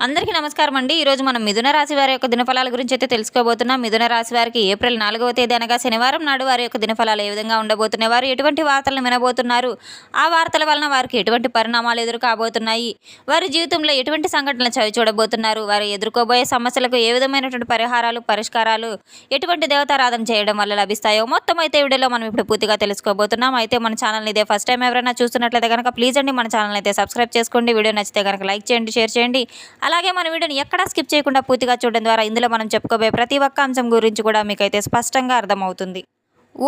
అందరికీ నమస్కారం అండి. ఈరోజు మనం మిథున రాశి వారి యొక్క దినఫలాల గురించి అయితే తెలుసుకోబోతున్నాం. మిథున రాశి వారికి ఏప్రిల్ 4వ తేదీ అనగా శనివారం నాడు వారి యొక్క దినఫలాలు ఏ విధంగా ఉండబోతున్నాయి, వారు ఎటువంటి వార్తలను వినబోతున్నారు, ఆ వార్తల వలన వారికి ఎటువంటి పరిణామాలు ఎదురు కాబోతున్నాయి, వారి జీవితంలో ఎటువంటి సంఘటనలు చవి చూడబోతున్నారు, వారు ఎదుర్కోబోయే సమస్యలకు ఏ విధమైనటువంటి పరిహారాలు పరిష్కారాలు ఎటువంటి దేవతారాధన చేయడం వల్ల లభిస్తాయో మొత్తం అయితే వీడియోలో మనం ఇప్పుడు పూర్తిగా తెలుసుకోబోతున్నాం. అయితే మన ఛానల్ని ఇదే ఫస్ట్ టైం ఎవరైనా చూస్తున్నట్లయితే కనుక ప్లీజ్ అండి మన ఛానల్ అయితే సబ్స్క్రైబ్ చేసుకోండి. వీడియో నచ్చితే కనుక లైక్ చేయండి, షేర్ చేయండి. అలాగే మన వీడియోని ఎక్కడా స్కిప్ చేయకుండా పూర్తిగా చూడడం ద్వారా ఇందులో మనం చెప్పుకోబోయే ప్రతి ఒక్క అంశం గురించి కూడా మీకైతే స్పష్టంగా అర్థమవుతుంది.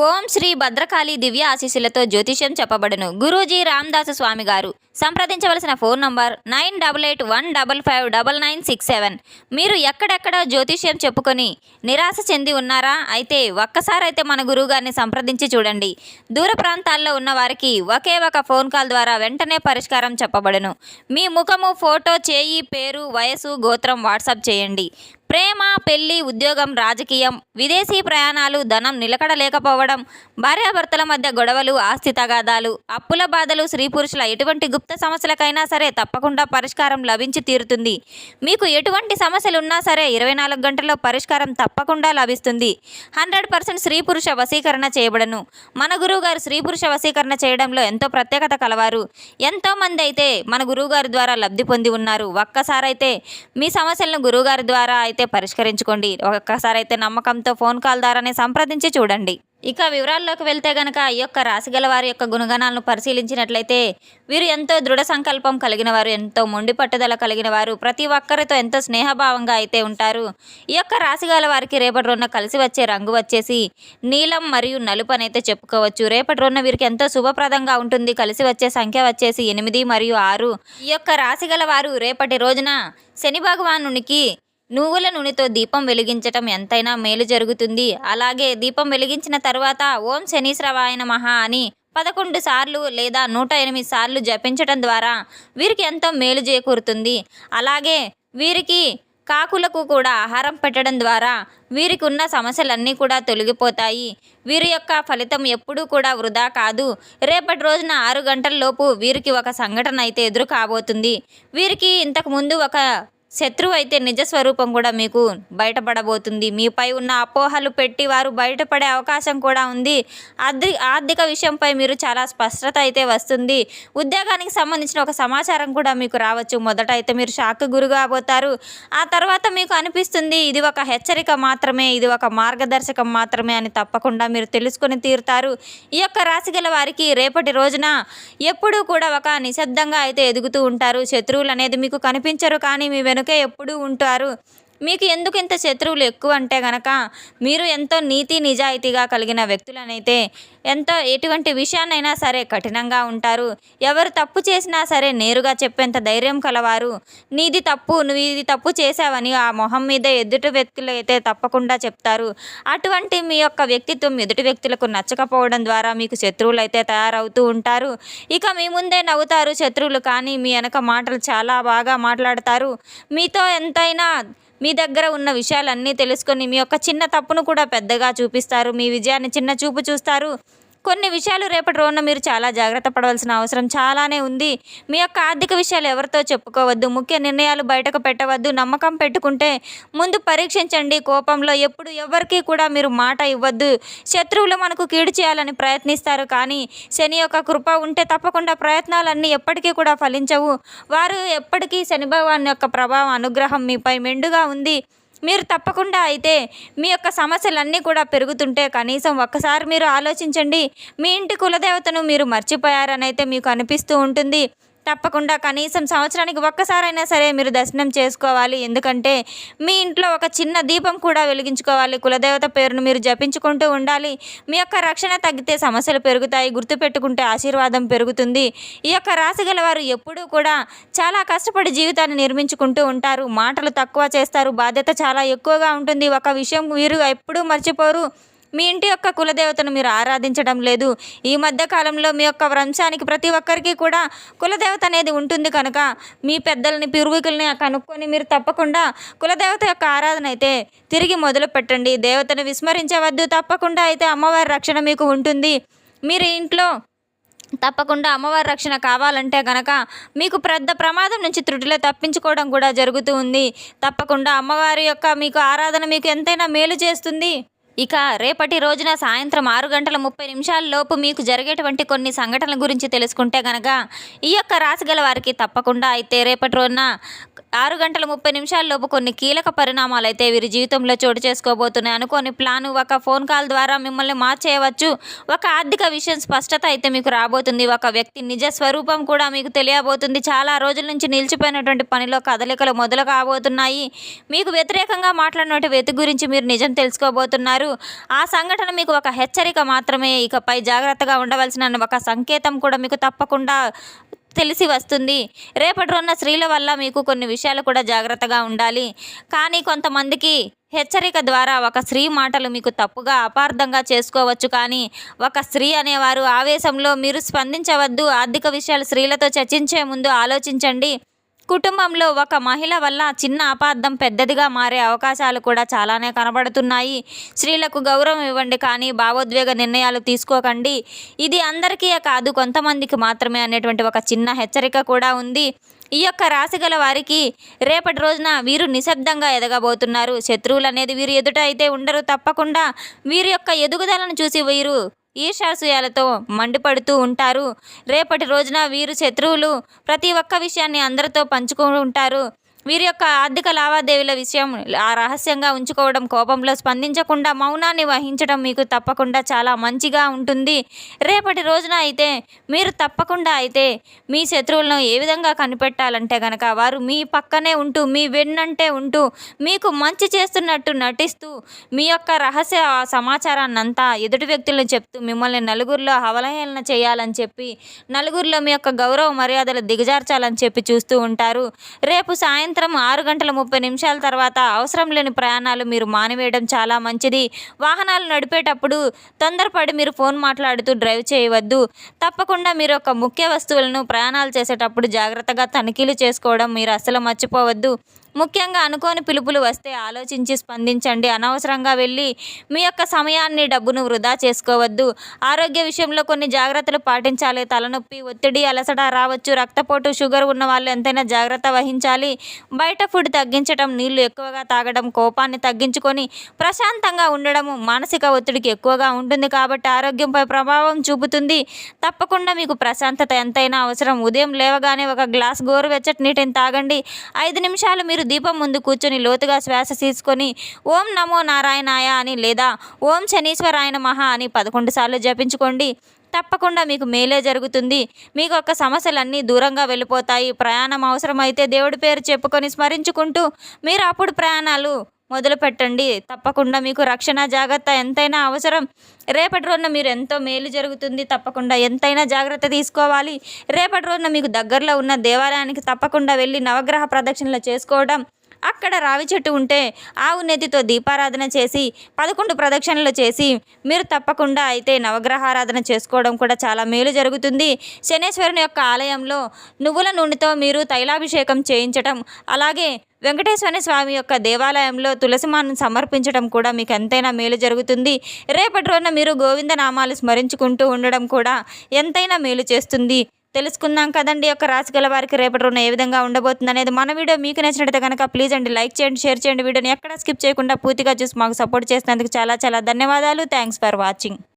ఓం శ్రీ భద్రకాళి దివ్య ఆశీస్సులతో జ్యోతిష్యం చెప్పబడును. గురూజీ రామదాసు స్వామి గారు. సంప్రదించవలసిన ఫోన్ నంబర్ 9881559967. మీరు ఎక్కడెక్కడ జ్యోతిష్యం చెప్పుకొని నిరాశ చెంది ఉన్నారా? అయితే ఒక్కసారి అయితే మన గురువుగారిని సంప్రదించి చూడండి. దూర ప్రాంతాల్లో ఉన్న వారికి ఒకే ఒక ఫోన్ కాల్ ద్వారా వెంటనే పరిష్కారం చెప్పబడును. మీ ముఖము, ఫోటో, చేయి, పేరు, వయసు, గోత్రం వాట్సాప్ చేయండి. ప్రేమ, పెళ్లి, ఉద్యోగం, రాజకీయం, విదేశీ ప్రయాణాలు, ధనం నిలకడ లేకపోవడం, భార్యాభర్తల మధ్య గొడవలు, ఆస్తి తగాదాలు, అప్పుల బాధలు, స్త్రీ పురుషుల ఎటువంటి గుప్త సమస్యలకైనా సరే తప్పకుండా పరిష్కారం లభించి తీరుతుంది. మీకు ఎటువంటి సమస్యలు ఉన్నా సరే 24 గంటల్లో పరిష్కారం తప్పకుండా లభిస్తుంది. 100% స్త్రీ పురుష వశీకరణ చేయబడను. మన గురువు గారు స్త్రీ పురుష వశీకరణ చేయడంలో ఎంతో ప్రత్యేకత కలవారు. ఎంతోమంది అయితే మన గురువుగారి ద్వారా లబ్ధి పొంది ఉన్నారు. ఒక్కసారైతే మీ సమస్యలను గురువుగారి ద్వారా అయితే పరిష్కరించుకోండి. ఒక్కసారి అయితే నమ్మకంతో ఫోన్ కాల్ ద్వారానే సంప్రదించి చూడండి. ఇక వివరాల్లోకి వెళ్తే గనక ఈ యొక్క రాశిగల వారి యొక్క గుణగణాలను పరిశీలించినట్లయితే వీరు ఎంతో దృఢ సంకల్పం కలిగిన వారు, ఎంతో మొండి పట్టుదల కలిగిన వారు, ప్రతి ఒక్కరితో ఎంతో స్నేహభావంగా అయితే ఉంటారు. ఈ యొక్క రాశిగల వారికి రేపటి రోజున కలిసి వచ్చే రంగు వచ్చేసి నీలం మరియు నలుపు అని అయితే చెప్పుకోవచ్చు. రేపటి రోజున వీరికి ఎంతో శుభప్రదంగా ఉంటుంది. కలిసి వచ్చే సంఖ్య వచ్చేసి 8 మరియు 6. ఈ యొక్క రాశిగల వారు రేపటి రోజున శని భగవానునికి నువ్వుల నూనెతో దీపం వెలిగించటం ఎంతైనా మేలు జరుగుతుంది. అలాగే దీపం వెలిగించిన తర్వాత ఓం శనీశ్రవాయ నమః అని 11 సార్లు లేదా 108 సార్లు జపించటం ద్వారా వీరికి ఎంతో మేలు చేకూరుతుంది. అలాగే వీరికి కాకులకు కూడా ఆహారం పెట్టడం ద్వారా వీరికి ఉన్న సమస్యలన్నీ కూడా తొలగిపోతాయి. వీరి యొక్క ఫలితం ఎప్పుడూ కూడా వృధా కాదు. రేపటి రోజున 6 గంటల లోపు వీరికి ఒక సంఘటన అయితే ఎదురు కాబోతుంది. వీరికి ఇంతకుముందు ఒక శత్రువు అయితే నిజ స్వరూపం కూడా మీకు బయటపడబోతుంది. మీపై ఉన్న అపోహలు పెట్టి వారు బయటపడే అవకాశం కూడా ఉంది. ఆర్థిక విషయంపై మీరు చాలా స్పష్టత అయితే వస్తుంది. ఉద్యోగానికి సంబంధించిన ఒక సమాచారం కూడా మీకు రావచ్చు. మొదట అయితే మీరు షాక్ గురి కాబోతారు. ఆ తర్వాత మీకు అనిపిస్తుంది ఇది ఒక హెచ్చరిక మాత్రమే, ఇది ఒక మార్గదర్శకం మాత్రమే అని తప్పకుండా మీరు తెలుసుకొని తీరుతారు. ఈ యొక్క రాశి గల వారికి రేపటి రోజున ఎప్పుడూ కూడా ఒక నిశ్శబ్దంగా అయితే ఎదుగుతూ ఉంటారు. శత్రువులు అనేది మీకు కనిపించరు, కానీ మీ వెనుకే ఎప్పుడూ ఉంటారు. మీకు ఎందుకు ఇంత శత్రువులు ఎక్కువ అంటే గనక మీరు ఎంతో నీతి నిజాయితీగా కలిగిన వ్యక్తులనైతే ఎంతో ఎటువంటి విషయాన్నైనా సరే కఠినంగా ఉంటారు. ఎవరు తప్పు చేసినా సరే నేరుగా చెప్పేంత ధైర్యం కలవారు. నీది తప్పు, నువ్వు ఇది తప్పు చేశావని ఆ మొహం మీద ఎదుటి వ్యక్తులు అయితే తప్పకుండా చెప్తారు. అటువంటి మీ యొక్క వ్యక్తిత్వం ఎదుటి వ్యక్తులకు నచ్చకపోవడం ద్వారా మీకు శత్రువులు అయితే తయారవుతూ ఉంటారు. ఇక మీ ముందే నవ్వుతారు శత్రువులు, కానీ మీ వెనక మాటలు చాలా బాగా మాట్లాడతారు. మీతో ఎంతైనా మీ దగ్గర ఉన్న విషయాలన్నీ తెలుసుకొని మీ యొక్క చిన్న తప్పును కూడా పెద్దగా చూపిస్తారు. మీ విజయాన్ని చిన్న చూపు చూస్తారు. కొన్ని విషయాలు రేపటి రోజున మీరు చాలా జాగ్రత్త పడవలసిన అవసరం చాలానే ఉంది. మీ యొక్క ఆర్థిక విషయాలు ఎవరితో చెప్పుకోవద్దు. ముఖ్య నిర్ణయాలు బయటకు పెట్టవద్దు. నమ్మకం పెట్టుకుంటే ముందు పరీక్షించండి. కోపంలో ఎప్పుడు ఎవరికి కూడా మీరు మాట ఇవ్వద్దు. శత్రువులు మనకు కీడు చేయాలని ప్రయత్నిస్తారు, కానీ శని యొక్క కృప ఉంటే తప్పకుండా ప్రయత్నాలన్నీ ఎప్పటికీ కూడా ఫలించవు. వారు ఎప్పటికీ శని భగవాన్ యొక్క ప్రభావం, అనుగ్రహం మీపై మెండుగా ఉంది. మీరు తప్పకుండా అయితే మీ యొక్క సమస్యలన్నీ కూడా పెరుగుతుంటే కనీసం ఒక్కసారి మీరు ఆలోచించండి. మీ ఇంటి కులదేవతను మీరు మర్చిపోయారని అయితే మీకు అనిపిస్తూ ఉంటుంది. తప్పకుండా కనీసం సంవత్సరానికి ఒక్కసారైనా సరే మీరు దర్శనం చేసుకోవాలి. ఎందుకంటే మీ ఇంట్లో ఒక చిన్న దీపం కూడా వెలిగించుకోవాలి. కులదేవత పేరును మీరు జపించుకుంటూ ఉండాలి. మీ యొక్క రక్షణ తగ్గితే సమస్యలు పెరుగుతాయి. గుర్తుపెట్టుకుంటే ఆశీర్వాదం పెరుగుతుంది. ఈ యొక్క రాశి గల వారు ఎప్పుడూ కూడా చాలా కష్టపడి జీవితాన్ని నిర్మించుకుంటూ ఉంటారు. మాటలు తక్కువ చేస్తారు. బాధ్యత చాలా ఎక్కువగా ఉంటుంది. ఒక విషయం వీరు ఎప్పుడూ మర్చిపోరు. మీ ఇంటి యొక్క కులదేవతను మీరు ఆరాధించడం లేదు. ఈ మధ్య కాలంలో మీ యొక్క వంశానికి ప్రతి ఒక్కరికి కూడా కులదేవత అనేది ఉంటుంది కనుక మీ పెద్దల్ని, పూర్వీకుల్ని కనుక్కొని మీరు తప్పకుండా కులదేవత యొక్క ఆరాధన అయితే తిరిగి మొదలు పెట్టండి. దేవతను విస్మరించవద్దు. తప్పకుండా అయితే అమ్మవారి రక్షణ మీకు ఉంటుంది. మీరు ఇంట్లో తప్పకుండా అమ్మవారి రక్షణ కావాలంటే గనక మీకు పెద్ద ప్రమాదం నుంచి త్రుటిలో తప్పించుకోవడం కూడా జరుగుతూ ఉంది. తప్పకుండా అమ్మవారి యొక్క మీకు ఆరాధన మీకు ఎంతైనా మేలు చేస్తుంది. ఇక రేపటి రోజున సాయంత్రం 6:30 లోపు మీకు జరిగేటువంటి కొన్ని సంఘటనల గురించి తెలుసుకుంటే గనక ఈ యొక్క రాశి గల వారికి తప్పకుండా అయితే రేపటి రోజున 6:30 లోపు కొన్ని కీలక పరిణామాలు అయితే వీరి జీవితంలో చోటు చేసుకోబోతున్నాయి. అనుకోని ప్లాను ఒక ఫోన్ కాల్ ద్వారా మిమ్మల్ని మార్చేయవచ్చు. ఒక ఆర్థిక విషయం స్పష్టత అయితే మీకు రాబోతుంది. ఒక వ్యక్తి నిజ స్వరూపం కూడా మీకు తెలియబోతుంది. చాలా రోజుల నుంచి నిలిచిపోయినటువంటి పనిలో కదలికలు మొదలు కాబోతున్నాయి. మీకు వ్యతిరేకంగా మాట్లాడినటువంటి వ్యక్తి గురించి మీరు నిజం తెలుసుకోబోతున్నారు. ఆ సంఘటన మీకు ఒక హెచ్చరిక మాత్రమే. ఇకపై జాగ్రత్తగా ఉండవలసిన ఒక సంకేతం కూడా మీకు తప్పకుండా తెలిసి వస్తుంది. రేపటి రోజున స్త్రీల వల్ల మీకు కొన్ని విషయాలు కూడా జాగ్రత్తగా ఉండాలి. కానీ కొంతమందికి హెచ్చరిక ద్వారా ఒక స్త్రీ మాటలు మీకు తప్పుగా అపార్థంగా చేసుకోవచ్చు. కానీ ఒక స్త్రీ అనేవారు ఆవేశంలో మీరు స్పందించవద్దు. ఆర్థిక విషయాలు స్త్రీలతో చర్చించే ముందు ఆలోచించండి. కుటుంబంలో ఒక మహిళ వల్ల చిన్న అపార్థం పెద్దదిగా మారే అవకాశాలు కూడా చాలానే కనబడుతున్నాయి. స్త్రీలకు గౌరవం ఇవ్వండి, కానీ భావోద్వేగ నిర్ణయాలు తీసుకోకండి. ఇది అందరికీ కాదు, కొంతమందికి మాత్రమే అనేటువంటి ఒక చిన్న హెచ్చరిక కూడా ఉంది. ఈ యొక్క రాశి గల వారికి రేపటి రోజున వీరు నిశ్శబ్దంగా ఎదగబోతున్నారు. శత్రువులు అనేది వీరు ఎదుట అయితే ఉండరు. తప్పకుండా వీరి యొక్క ఎదుగుదలను చూసి వీరు ఈర్ష్యాసూయాలతో మండిపడుతూ ఉంటారు. రేపటి రోజున వీరు శత్రువులు ప్రతి ఒక్క విషయాన్ని అందరితో పంచుకుంటారు. వీరి యొక్క ఆర్థిక లావాదేవీల విషయం రహస్యంగా ఉంచుకోవడం, కోపంలో స్పందించకుండా మౌనాన్ని వహించడం మీకు తప్పకుండా చాలా మంచిగా ఉంటుంది. రేపటి రోజున అయితే మీరు తప్పకుండా అయితే మీ శత్రువులను ఏ విధంగా కనిపెట్టాలంటే కనుక వారు మీ పక్కనే ఉంటూ మీ వెన్నంటే ఉంటూ మీకు మంచి చేస్తున్నట్టు నటిస్తూ మీ యొక్క రహస్య సమాచారాన్ని అంతా ఎదుటి వ్యక్తులను చెప్తూ మిమ్మల్ని నలుగురిలో అవహేళన చేయాలని చెప్పి, నలుగురిలో మీ యొక్క గౌరవ మర్యాదలు దిగజార్చాలని చెప్పి చూస్తూ ఉంటారు. రేపు సాయంత్రం 6:30 తర్వాత అవసరం లేని ప్రయాణాలు మీరు మానివేయడం చాలా మంచిది. వాహనాలు నడిపేటప్పుడు తొందరపడి మీరు ఫోన్ మాట్లాడుతూ డ్రైవ్ చేయవద్దు. తప్పకుండా మీరు ఒక ముఖ్య వస్తువులను ప్రయాణాలు చేసేటప్పుడు జాగ్రత్తగా తనిఖీలు చేసుకోవడం మీరు అస్సలు మర్చిపోవద్దు. ముఖ్యంగా అనుకోని పిలుపులు వస్తే ఆలోచించి స్పందించండి. అనవసరంగా వెళ్ళి మీ యొక్క సమయాన్ని, డబ్బును వృధా చేసుకోవద్దు. ఆరోగ్య విషయంలో కొన్ని జాగ్రత్తలు పాటించాలి. తలనొప్పి, ఒత్తిడి, అలసట రావచ్చు. రక్తపోటు, షుగర్ ఉన్న వాళ్ళు ఎంతైనా జాగ్రత్త వహించాలి. బయట ఫుడ్ తగ్గించడం, నీళ్లు ఎక్కువగా తాగడం, కోపాన్ని తగ్గించుకొని ప్రశాంతంగా ఉండడం మానసిక ఒత్తిడికి ఎక్కువగా ఉంటుంది కాబట్టి ఆరోగ్యంపై ప్రభావం చూపుతుంది. తప్పకుండా మీకు ప్రశాంతత ఎంతైనా అవసరం. ఉదయం లేవగానే ఒక గ్లాస్ గోరువెచ్చటి నీటిని తాగండి. 5 నిమిషాలు మీరు దీపం ముందు కూర్చొని లోతుగా శ్వాస తీసుకొని ఓం నమో నారాయణాయ అని లేదా ఓం శనీశ్వరాయ నమః అని 11 సార్లు జపించుకోండి. తప్పకుండా మీకు మేలే జరుగుతుంది. మీకు ఒక సమస్యలన్నీ దూరంగా వెళ్ళిపోతాయి. ప్రయాణం అవసరమైతే దేవుడి పేరు చెప్పుకొని స్మరించుకుంటూ మీరు అప్పుడు ప్రయాణాలు మొదలు పెట్టండి. తప్పకుండా మీకు రక్షణ, జాగ్రత్త ఎంతైనా అవసరం. రేపటి రోజున మీరు ఎంతో మేలు జరుగుతుంది. తప్పకుండా ఎంతైనా జాగ్రత్త తీసుకోవాలి. రేపటి రోజున మీకు దగ్గరలో ఉన్న దేవాలయానికి తప్పకుండా వెళ్ళి నవగ్రహ ప్రదక్షిణలు చేసుకోవడం, అక్కడ రావి చెట్టు ఉంటే ఆవు నెత్తితో దీపారాధన చేసి 11 ప్రదక్షిణలు చేసి మీరు తప్పకుండా అయితే నవగ్రహారాధన చేసుకోవడం కూడా చాలా మేలు జరుగుతుంది. శనేశ్వరుని యొక్క ఆలయంలో నువ్వుల నూనెతో మీరు తైలాభిషేకం చేయించటం, అలాగే వెంకటేశ్వర స్వామి యొక్క దేవాలయంలో తులసిమాలను సమర్పించడం కూడా మీకు ఎంతైనా మేలు జరుగుతుంది. రేపటి రోజున మీరు గోవింద నామాలు స్మరించుకుంటూ ఉండడం కూడా ఎంతైనా మేలు చేస్తుంది. తెలుసుకుందాం కదండి యొక్క రాశి గల వారికి రేపటి రోజున ఏ విధంగా ఉండబోతుంది అనేది. మన వీడియో మీకు నచ్చినట్లయితే కనుక ప్లీజ్ అండి లైక్ చేయండి, షేర్ చేయండి. వీడియోని ఎక్కడ స్కిప్ చేయకుండా పూర్తిగా చూసి మాకు సపోర్ట్ చేసినందుకు చాలా చాలా ధన్యవాదాలు. Thanks for watching.